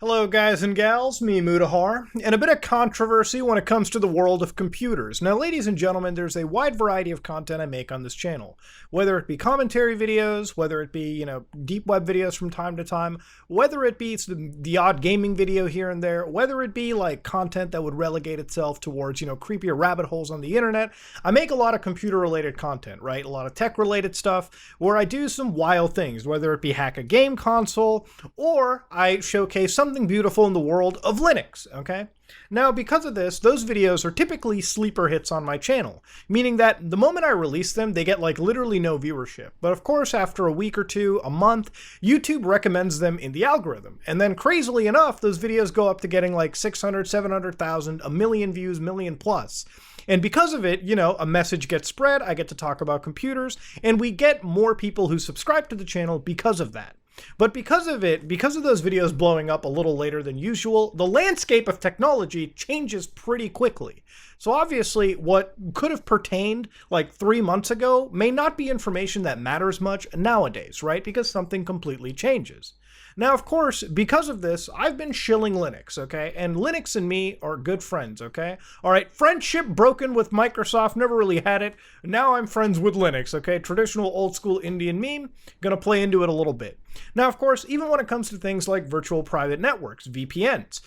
Hello guys and gals, me Mutahar, and a bit of controversy when it comes to the world of computers. Now ladies and gentlemen, there's a wide variety of content I make on this channel. Whether it be commentary videos, whether it be, deep web videos from time to time, whether it be the odd gaming video here and there, whether it be like content that would relegate itself towards, creepier rabbit holes on the internet. I make a lot of computer related content, right? A lot of tech related stuff where I do some wild things, whether it be hack a game console or I showcase something beautiful in the world of Linux, okay? Now, because of this, those videos are typically sleeper hits on my channel, meaning that the moment I release them, they get like literally no viewership. But of course, after a week or two, a month, YouTube recommends them in the algorithm. And then crazily enough, those videos go up to getting like 600, 700,000, a million views, million plus. And because of it, a message gets spread, I get to talk about computers, and we get more people who subscribe to the channel because of that. But because of those videos blowing up a little later than usual, the landscape of technology changes pretty quickly. So obviously, what could have pertained like 3 months ago may not be information that matters much nowadays, right? Because something completely changes. Now, of course, because of this, I've been shilling Linux, okay? And Linux and me are good friends, okay? All right, friendship broken with Microsoft, never really had it. Now I'm friends with Linux, okay? Traditional old school Indian meme, gonna play into it a little bit. Now, of course, even when it comes to things like virtual private networks, VPNs,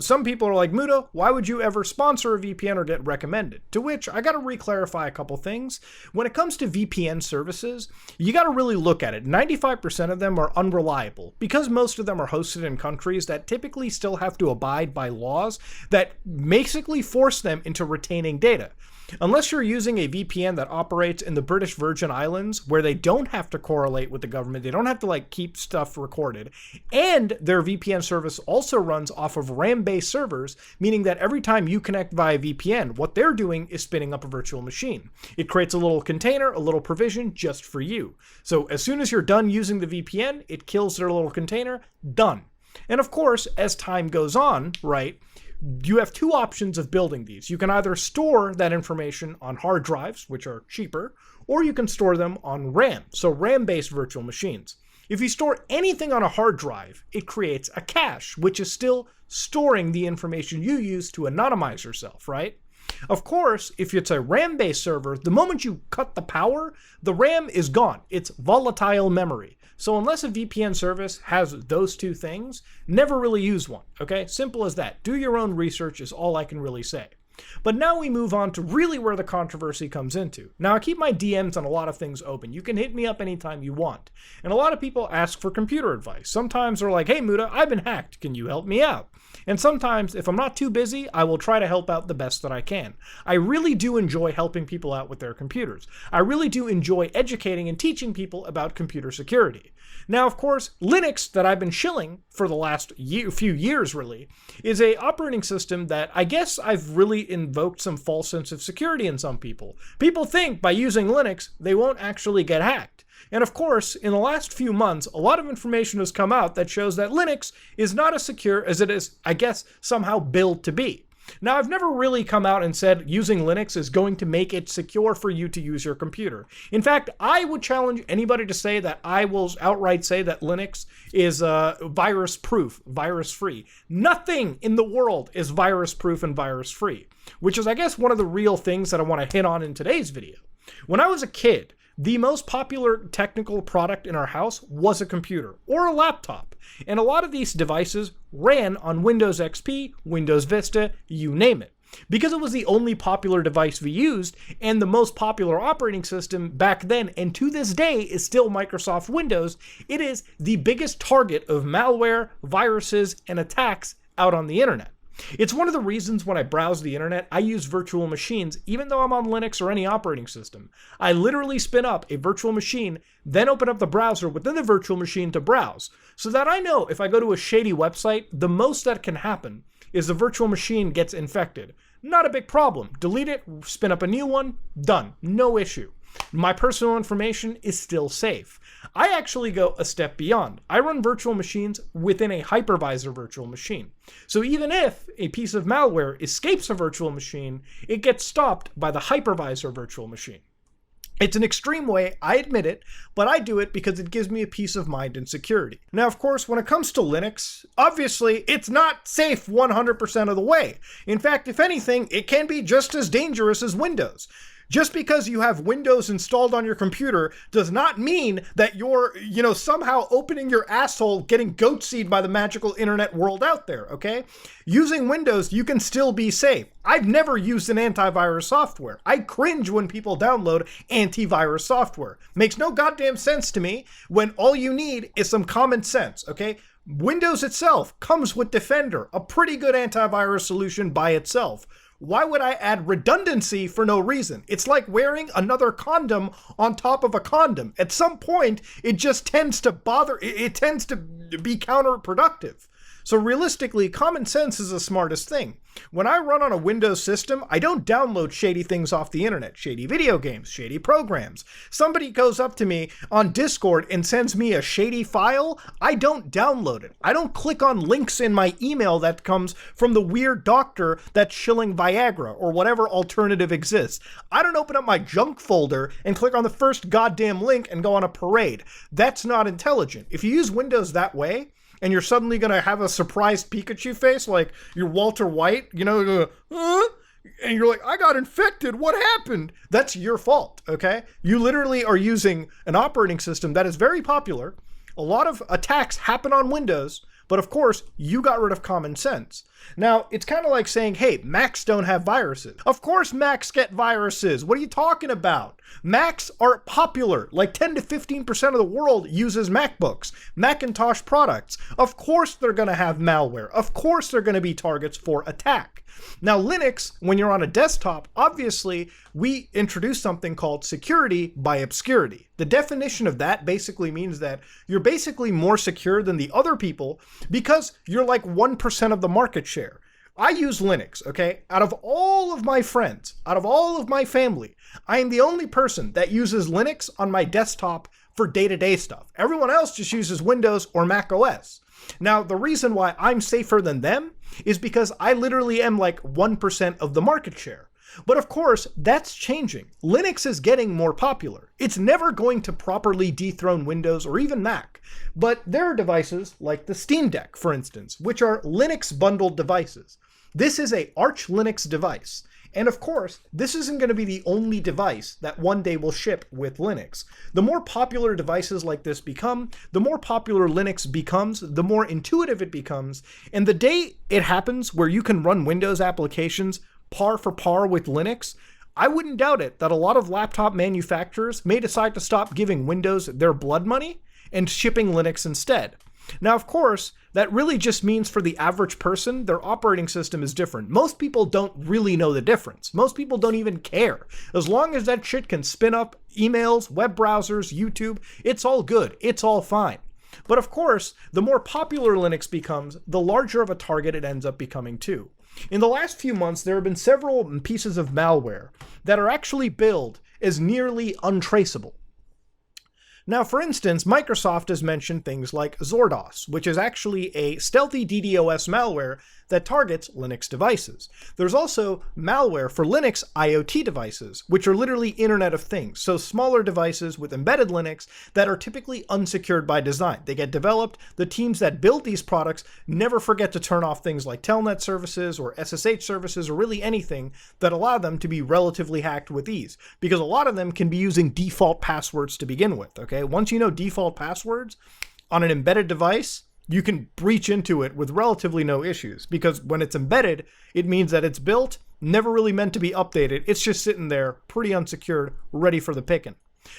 some people are like, Muta, why would you ever sponsor a VPN or get recommended? To which I gotta re-clarify a couple things. When it comes to VPN services, you gotta really look at it. 95% of them are unreliable because most of them are hosted in countries that typically still have to abide by laws that basically force them into retaining data. Unless you're using a VPN that operates in the British Virgin Islands, where they don't have to correlate with the government, they don't have to keep stuff recorded, and their VPN service also runs off of RAM-based servers, meaning that every time you connect via VPN, what they're doing is spinning up a virtual machine. It creates a little container, a little provision just for you. So as soon as you're done using the VPN, it kills their little container, done. And of course, as time goes on, right, you have two options of building these. You can either store that information on hard drives, which are cheaper, or you can store them on RAM, so RAM-based virtual machines. If you store anything on a hard drive, it creates a cache, which is still storing the information you use to anonymize yourself, right? Of course, if it's a RAM-based server, the moment you cut the power, the RAM is gone. It's volatile memory. So unless a VPN service has those two things, never really use one, okay? Simple as that. Do your own research is all I can really say. But now we move on to really where the controversy comes into. Now, I keep my DMs on a lot of things open. You can hit me up anytime you want. And a lot of people ask for computer advice. Sometimes they're like, hey, Muta, I've been hacked. Can you help me out? And sometimes, if I'm not too busy, I will try to help out the best that I can. I really do enjoy helping people out with their computers. I really do enjoy educating and teaching people about computer security. Now, of course, Linux, that I've been shilling for the last few years, really, is a operating system that I guess I've really invoked some false sense of security in some people. People think by using Linux, they won't actually get hacked. And of course, in the last few months, a lot of information has come out that shows that Linux is not as secure as it is, I guess, somehow billed to be. Now, I've never really come out and said using Linux is going to make it secure for you to use your computer. In fact, I would challenge anybody to say that I will outright say that Linux is virus-proof, virus-free. Nothing in the world is virus-proof and virus-free, which is, I guess, one of the real things that I want to hit on in today's video. When I was a kid, the most popular technical product in our house was a computer or a laptop. And a lot of these devices ran on Windows XP, Windows Vista, you name it. Because it was the only popular device we used and the most popular operating system back then and to this day is still Microsoft Windows, it is the biggest target of malware, viruses, and attacks out on the internet. It's one of the reasons when I browse the internet, I use virtual machines, even though I'm on Linux or any operating system. I literally spin up a virtual machine, then open up the browser within the virtual machine to browse, so that I know if I go to a shady website, the most that can happen is the virtual machine gets infected. Not a big problem. Delete it, spin up a new one, done. No issue. My personal information is still safe. I actually go a step beyond. I run virtual machines within a hypervisor virtual machine. So even if a piece of malware escapes a virtual machine, it gets stopped by the hypervisor virtual machine. It's an extreme way, I admit it, but I do it because it gives me a peace of mind and security. Now, of course, when it comes to Linux, obviously, it's not safe 100% of the way. In fact, if anything, it can be just as dangerous as Windows. Just because you have Windows installed on your computer does not mean that you're, somehow opening your asshole, getting goat seed by the magical internet world out there, okay? Using Windows, you can still be safe. I've never used an antivirus software. I cringe when people download antivirus software. Makes no goddamn sense to me when all you need is some common sense, okay? Windows itself comes with Defender, a pretty good antivirus solution by itself. Why would I add redundancy for no reason? It's like wearing another condom on top of a condom. At some point, it just tends to it tends to be counterproductive. So realistically, common sense is the smartest thing. When I run on a Windows system, I don't download shady things off the internet, shady video games, shady programs. Somebody goes up to me on Discord and sends me a shady file, I don't download it. I don't click on links in my email that comes from the weird doctor that's shilling Viagra or whatever alternative exists. I don't open up my junk folder and click on the first goddamn link and go on a parade. That's not intelligent. If you use Windows that way, and you're suddenly going to have a surprised Pikachu face, like you're Walter White, and you're like, I got infected, what happened? That's your fault, okay? You literally are using an operating system that is very popular. A lot of attacks happen on Windows, but of course, you got rid of common sense. Now, it's kind of like saying, hey, Macs don't have viruses. Of course Macs get viruses. What are you talking about? Macs are popular. Like 10 to 15% of the world uses MacBooks, Macintosh products. Of course they're going to have malware. Of course they're going to be targets for attack. Now, Linux, when you're on a desktop, obviously, we introduced something called security by obscurity. The definition of that basically means that you're basically more secure than the other people because you're like 1% of the market share. I use Linux, okay? Out of all of my friends, out of all of my family, I am the only person that uses Linux on my desktop for day-to-day stuff. Everyone else just uses Windows or Mac OS. Now, the reason why I'm safer than them is because I literally am like 1% of the market share. But of course, that's changing. Linux is getting more popular. It's never going to properly dethrone Windows or even Mac. But there are devices like the Steam Deck, for instance, which are Linux bundled devices. This is a Arch Linux device. And of course, this isn't going to be the only device that one day will ship with Linux. The more popular devices like this become, the more popular Linux becomes, the more intuitive it becomes, and the day it happens where you can run Windows applications par for par with Linux, I wouldn't doubt it that a lot of laptop manufacturers may decide to stop giving Windows their blood money and shipping Linux instead. Now, of course, that really just means for the average person, their operating system is different. Most people don't really know the difference. Most people don't even care. As long as that shit can spin up emails, web browsers, YouTube, it's all good. It's all fine. But of course, the more popular Linux becomes, the larger of a target it ends up becoming too. In the last few months, there have been several pieces of malware that are actually billed as nearly untraceable. Now, for instance, Microsoft has mentioned things like Zordos, which is actually a stealthy DDoS malware that targets Linux devices. There's also malware for Linux IoT devices, which are literally Internet of Things, so smaller devices with embedded Linux that are typically unsecured by design. They get developed, the teams that build these products never forget to turn off things like Telnet services or SSH services or really anything that allow them to be relatively hacked with ease, because a lot of them can be using default passwords to begin with, okay? Once you know default passwords on an embedded device, you can breach into it with relatively no issues, because when it's embedded, it means that it's built, never really meant to be updated. It's just sitting there, pretty unsecured, ready for the picking.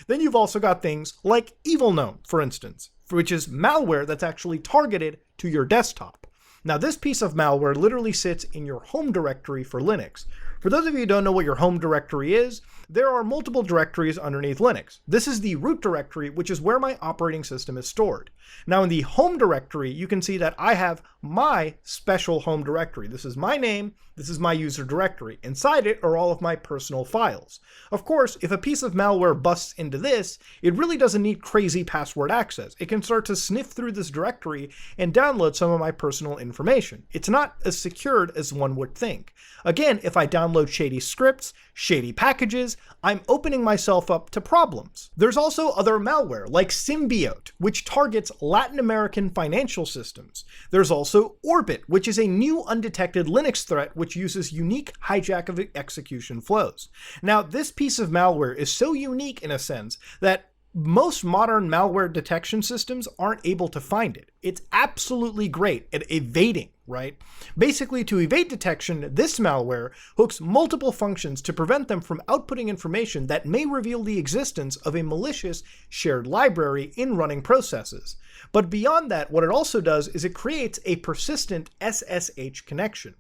Then you've also got things like EvilGnome, for instance, which is malware that's actually targeted to your desktop. Now, this piece of malware literally sits in your home directory for Linux. For those of you who don't know what your home directory is, there are multiple directories underneath Linux. This is the root directory, which is where my operating system is stored. Now, in the home directory, you can see that I have my special home directory. This is my name. This is my user directory. Inside it are all of my personal files. Of course, if a piece of malware busts into this, it really doesn't need crazy password access. It can start to sniff through this directory and download some of my personal information. It's not as secured as one would think. Again, if I download download shady scripts, shady packages, I'm opening myself up to problems. There's also other malware like Symbiote, which targets Latin American financial systems. There's also Orbit, which is a new undetected Linux threat which uses unique hijack of execution flows. Now, this piece of malware is so unique in a sense that most modern malware detection systems aren't able to find it. It's absolutely great at evading, right? Basically, to evade detection, this malware hooks multiple functions to prevent them from outputting information that may reveal the existence of a malicious shared library in running processes. But beyond that, what it also does is it creates a persistent SSH connection.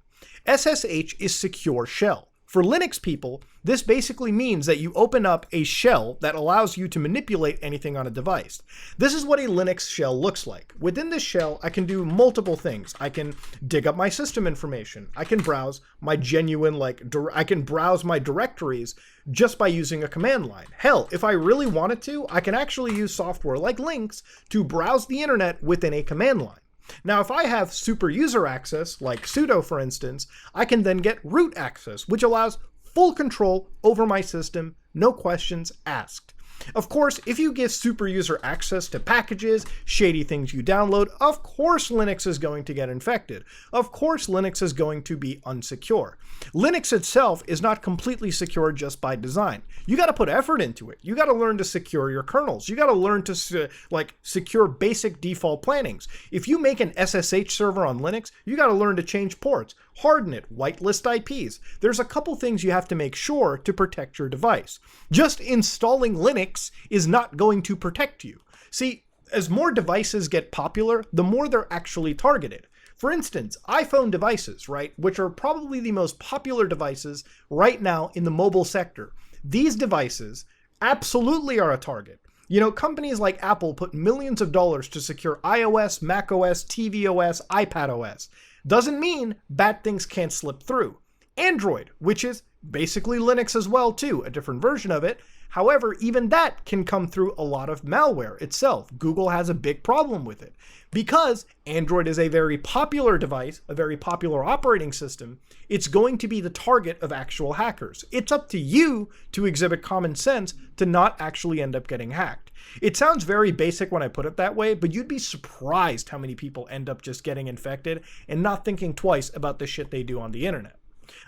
SSH is secure shell. For Linux people, this basically means that you open up a shell that allows you to manipulate anything on a device. This is what a Linux shell looks like. Within this shell, I can do multiple things. I can dig up my system information. I can browse my I can browse my directories just by using a command line. Hell, if I really wanted to, I can actually use software like Lynx to browse the internet within a command line. Now, if I have super user access, like sudo for instance, I can then get root access, which allows full control over my system, no questions asked. Of course, if you give super user access to packages, shady things you download, of course Linux is going to get infected. Of course Linux is going to be unsecure. Linux itself is not completely secure just by design. You got to put effort into it. You got to learn to secure your kernels. You got to learn to secure basic default plannings. If you make an SSH server on Linux, you got to learn to change ports, harden it, whitelist IPs. There's a couple things you have to make sure to protect your device. Just installing Linux is not going to protect you. See, as more devices get popular, the more they're actually targeted. For instance, iPhone devices, right, which are probably the most popular devices right now in the mobile sector. These devices absolutely are a target. You know, companies like Apple put millions of dollars to secure iOS, macOS, tvOS, iPadOS. Doesn't mean bad things can't slip through. Android, which is basically Linux as well too, a different version of it. However, even that can come through a lot of malware itself. Google has a big problem with it. Because Android is a very popular device, a very popular operating system, it's going to be the target of actual hackers. It's up to you to exhibit common sense to not actually end up getting hacked. It sounds very basic when I put it that way, but you'd be surprised how many people end up just getting infected and not thinking twice about the shit they do on the internet.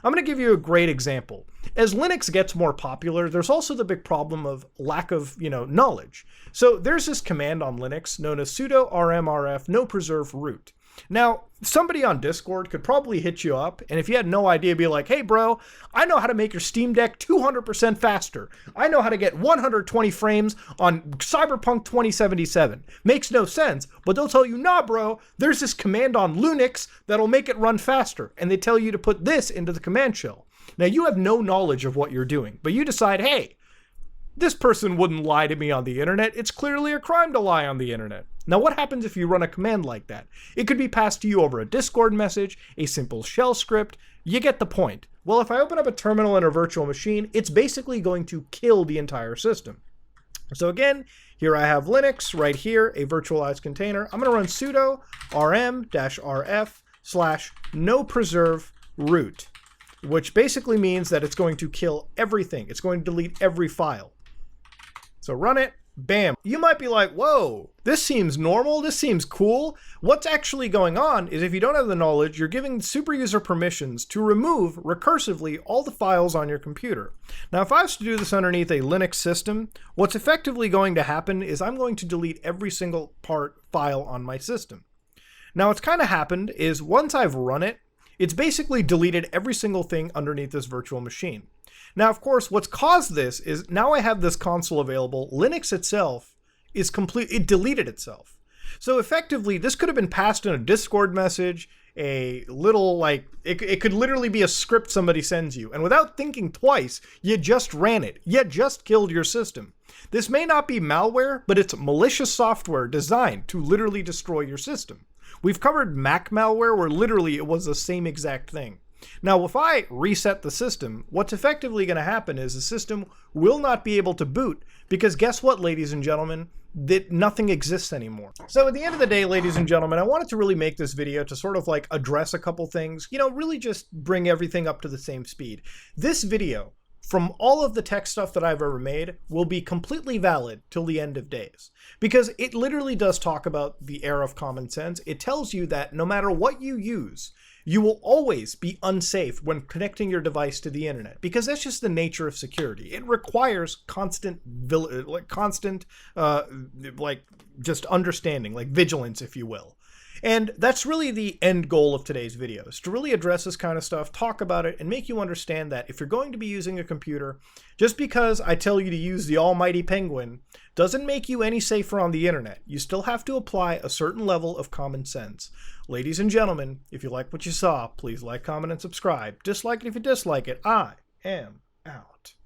I'm going to give you a great example. As Linux gets more popular, there's also the big problem of lack of, knowledge. So there's this command on Linux known as sudo rmrf no preserve root. Now, somebody on Discord could probably hit you up, and if you had no idea, be like, hey bro, I know how to make your Steam Deck 200% faster. I know how to get 120 frames on Cyberpunk 2077. Makes no sense, but they'll tell you, nah bro, there's this command on Linux that'll make it run faster, and they tell you to put this into the command shell. Now, you have no knowledge of what you're doing, but you decide, hey, this person wouldn't lie to me on the internet. It's clearly a crime to lie on the internet. Now, what happens if you run a command like that? It could be passed to you over a Discord message, a simple shell script. You get the point. Well, if I open up a terminal in a virtual machine, it's basically going to kill the entire system. So again, here I have Linux right here, a virtualized container. I'm going to run sudo rm-rf / no preserve root, which basically means that it's going to kill everything. It's going to delete every file. So run it. Bam. You might be like, whoa, this seems normal, this seems cool. What's actually going on is if you don't have the knowledge, you're giving super user permissions to remove recursively all the files on your computer. Now, if I was to do this underneath a Linux system, what's effectively going to happen is I'm going to delete every single file on my system. Now, what's kind of happened is once I've run it, it's basically deleted every single thing underneath this virtual machine. Now, of course, what's caused this is now I have this console available. Linux itself is it deleted itself. So effectively, this could have been passed in a Discord message, a little it could literally be a script somebody sends you. And without thinking twice, you just ran it. You just killed your system. This may not be malware, but it's malicious software designed to literally destroy your system. We've covered Mac malware where literally it was the same exact thing. Now, if I reset the system, what's effectively going to happen is the system will not be able to boot, because guess what, ladies and gentlemen? That nothing exists anymore. So at the end of the day, ladies and gentlemen, I wanted to really make this video to sort of like address a couple things, really just bring everything up to the same speed. This video, from all of the tech stuff that I've ever made, will be completely valid till the end of days. Because it literally does talk about the era of common sense. It tells you that no matter what you use, you will always be unsafe when connecting your device to the internet, because that's just the nature of security. It requires constant, just understanding, like vigilance, if you will. And that's really the end goal of today's video, is to really address this kind of stuff, talk about it, and make you understand that if you're going to be using a computer, just because I tell you to use the almighty Penguin doesn't make you any safer on the internet. You still have to apply a certain level of common sense. Ladies and gentlemen, if you like what you saw, please like, comment, and subscribe. Dislike it if you dislike it. I am out.